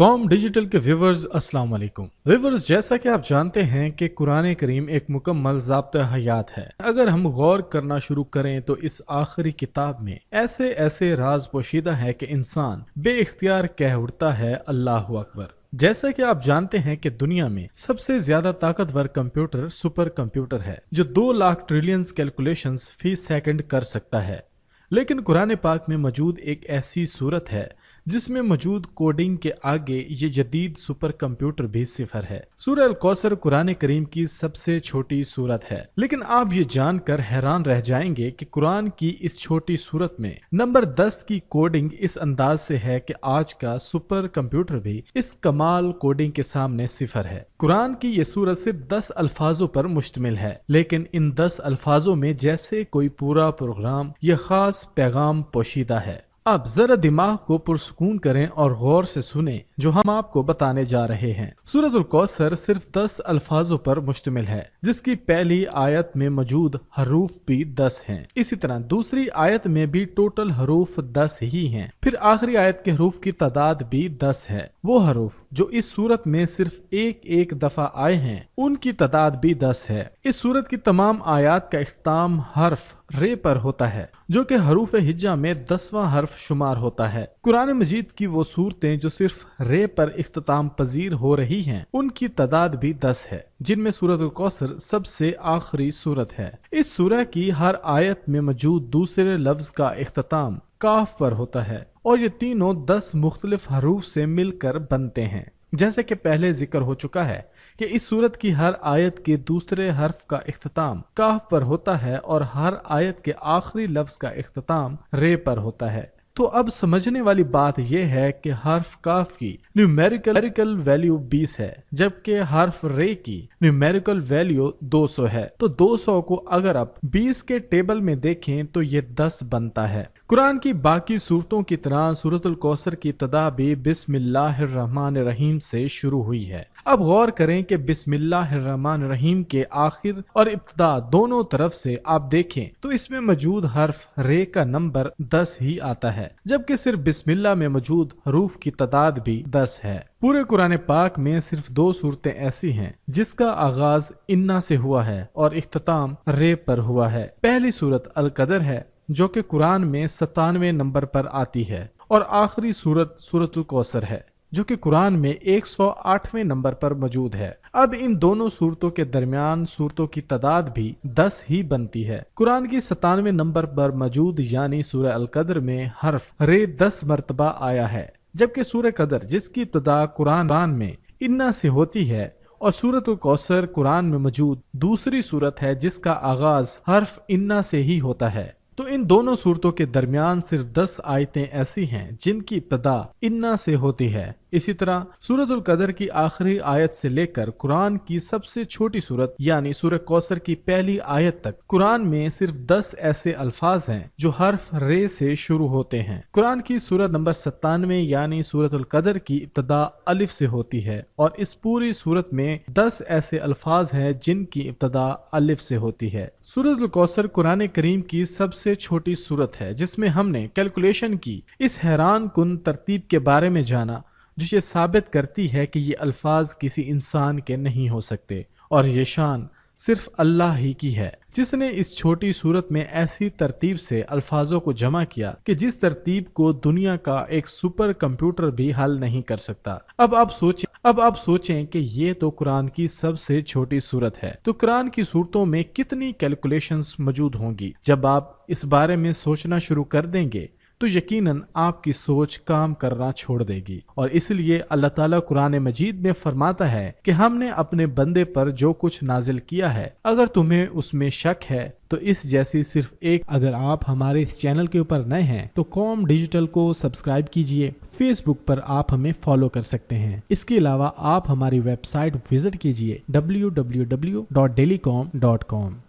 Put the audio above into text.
قوم ڈیجیٹل کے ویورز السلام علیکم ویورز، جیسا کہ آپ جانتے ہیں کہ قرآن کریم ایک مکمل ضابطہ حیات ہے۔ اگر ہم غور کرنا شروع کریں تو اس آخری کتاب میں ایسے راز پوشیدہ ہے کہ انسان بے اختیار کہہ اٹھتا ہے اللہ اکبر۔ جیسا کہ آپ جانتے ہیں کہ دنیا میں سب سے زیادہ طاقتور کمپیوٹر سپر کمپیوٹر ہے جو 2 لاکھ ٹریلینز کیلکولیشنز فی سیکنڈ کر سکتا ہے، لیکن قرآن پاک میں موجود ایک ایسی صورت ہے جس میں موجود کوڈنگ کے آگے یہ جدید سپر کمپیوٹر بھی صفر ہے۔ سورہ الکوثر قرآن کریم کی سب سے چھوٹی سورت ہے، لیکن آپ یہ جان کر حیران رہ جائیں گے کہ قرآن کی اس چھوٹی سورت میں نمبر 10 کی کوڈنگ اس انداز سے ہے کہ آج کا سپر کمپیوٹر بھی اس کمال کوڈنگ کے سامنے صفر ہے۔ قرآن کی یہ سورت صرف 10 الفاظوں پر مشتمل ہے، لیکن ان 10 الفاظوں میں جیسے کوئی پورا پروگرام یا خاص پیغام پوشیدہ ہے۔ اب ذرا دماغ کو پرسکون کریں اور غور سے سنیں جو ہم آپ کو بتانے جا رہے ہیں۔ سورۃ الکوثر صرف 10 الفاظوں پر مشتمل ہے، جس کی پہلی آیت میں موجود حروف بھی 10 ہیں۔ اسی طرح دوسری آیت میں بھی ٹوٹل حروف 10 ہی ہیں، پھر آخری آیت کے حروف کی تعداد بھی 10 ہے۔ وہ حروف جو اس سورت میں صرف ایک دفعہ آئے ہیں ان کی تعداد بھی 10 ہے۔ اس سورت کی تمام آیات کا اختتام حرف رے پر ہوتا ہے، جو کہ حروف ہجہ میں 10واں حرف شمار ہوتا ہے۔ قرآن مجید کی وہ صورتیں جو صرف رے پر اختتام پذیر ہو رہی ہیں ان کی تعداد بھی 10 ہے، جن میں سورۃ الکوثر سب سے آخری سورت ہے۔ اس سورہ کی ہر آیت میں موجود دوسرے لفظ کا اختتام کاف پر ہوتا ہے، اور یہ تینوں 10 مختلف حروف سے مل کر بنتے ہیں۔ جیسے کہ پہلے ذکر ہو چکا ہے کہ اس سورت کی ہر آیت کے دوسرے حرف کا اختتام کاف پر ہوتا ہے اور ہر آیت کے آخری لفظ کا اختتام رے پر ہوتا ہے۔ تو اب سمجھنے والی بات یہ ہے کہ حرف کاف کی نیومیریکل ویلیو 20 ہے، جبکہ حرف رے کی نیومیریکل ویلیو 200 ہے۔ تو 200 کو اگر آپ 20 کے ٹیبل میں دیکھیں تو یہ 10 بنتا ہے۔ قرآن کی باقی صورتوں کی طرح سورۃ الکوثر کی ابتدا بھی بسم اللہ الرحمن الرحیم سے شروع ہوئی ہے۔ اب غور کریں کہ بسم اللہ الرحمن الرحیم کے آخر اور ابتدا دونوں طرف سے آپ دیکھیں تو اس میں موجود حرف رے کا نمبر 10 ہی آتا ہے، جبکہ صرف بسم اللہ میں موجود حروف کی تعداد بھی 10 ہے۔ پورے قرآن پاک میں صرف 2 صورتیں ایسی ہیں جس کا آغاز انا سے ہوا ہے اور اختتام رے پر ہوا ہے۔ پہلی صورت القدر ہے جو کہ قرآن میں 97 نمبر پر آتی ہے، اور آخری صورت سورۃ الکوثر ہے جو کہ قرآن میں 108ویں نمبر پر موجود ہے۔ اب ان دونوں صورتوں کے درمیان صورتوں کی تعداد بھی 10 ہی بنتی ہے۔ قرآن کی 97 نمبر پر موجود یعنی سورہ القدر میں حرف رے 10 مرتبہ آیا ہے، جبکہ سورہ قدر جس کی ابتدا قرآن میں انا سے ہوتی ہے اور سورۃ الکوثر قرآن میں موجود دوسری صورت ہے جس کا آغاز حرف انا سے ہی ہوتا ہے۔ تو ان دونوں صورتوں کے درمیان صرف 10 آیتیں ایسی ہیں جن کی ابتدا انا سے ہوتی ہے۔ اسی طرح سورۃ القدر کی آخری آیت سے لے کر قرآن کی سب سے چھوٹی سورت یعنی سورہ کوثر کی پہلی آیت تک قرآن میں صرف 10 ایسے الفاظ ہیں جو حرف رے سے شروع ہوتے ہیں۔ قرآن کی سورت نمبر 97 یعنی سورۃ القدر کی ابتدا الف سے ہوتی ہے، اور اس پوری سورت میں 10 ایسے الفاظ ہیں جن کی ابتدا الف سے ہوتی ہے۔ سورۃ الکوثر قرآن کریم کی سب سے چھوٹی سورت ہے جس میں ہم نے کیلکولیشن کی اس حیران کن ترتیب کے بارے میں جانا جو یہ ثابت کرتی ہے کہ یہ الفاظ کسی انسان کے نہیں ہو سکتے، اور یہ شان صرف اللہ ہی کی ہے جس نے اس چھوٹی صورت میں ایسی ترتیب سے الفاظوں کو جمع کیا کہ جس ترتیب کو دنیا کا ایک سپر کمپیوٹر بھی حل نہیں کر سکتا۔ اب آپ سوچیں کہ یہ تو قرآن کی سب سے چھوٹی صورت ہے، تو قرآن کی صورتوں میں کتنی کیلکولیشنز موجود ہوں گی؟ جب آپ اس بارے میں سوچنا شروع کر دیں گے تو یقیناً آپ کی سوچ کام کرنا چھوڑ دے گی، اور اس لیے اللہ تعالیٰ قرآن مجید میں فرماتا ہے کہ ہم نے اپنے بندے پر جو کچھ نازل کیا ہے اگر تمہیں اس میں شک ہے تو اس جیسی صرف ایک۔ اگر آپ ہمارے اس چینل کے اوپر نئے ہیں تو قوم ڈیجیٹل کو سبسکرائب کیجئے۔ فیس بک پر آپ ہمیں فالو کر سکتے ہیں۔ اس کے علاوہ آپ ہماری ویب سائٹ وزٹ کیجئے www.dailyqom.com۔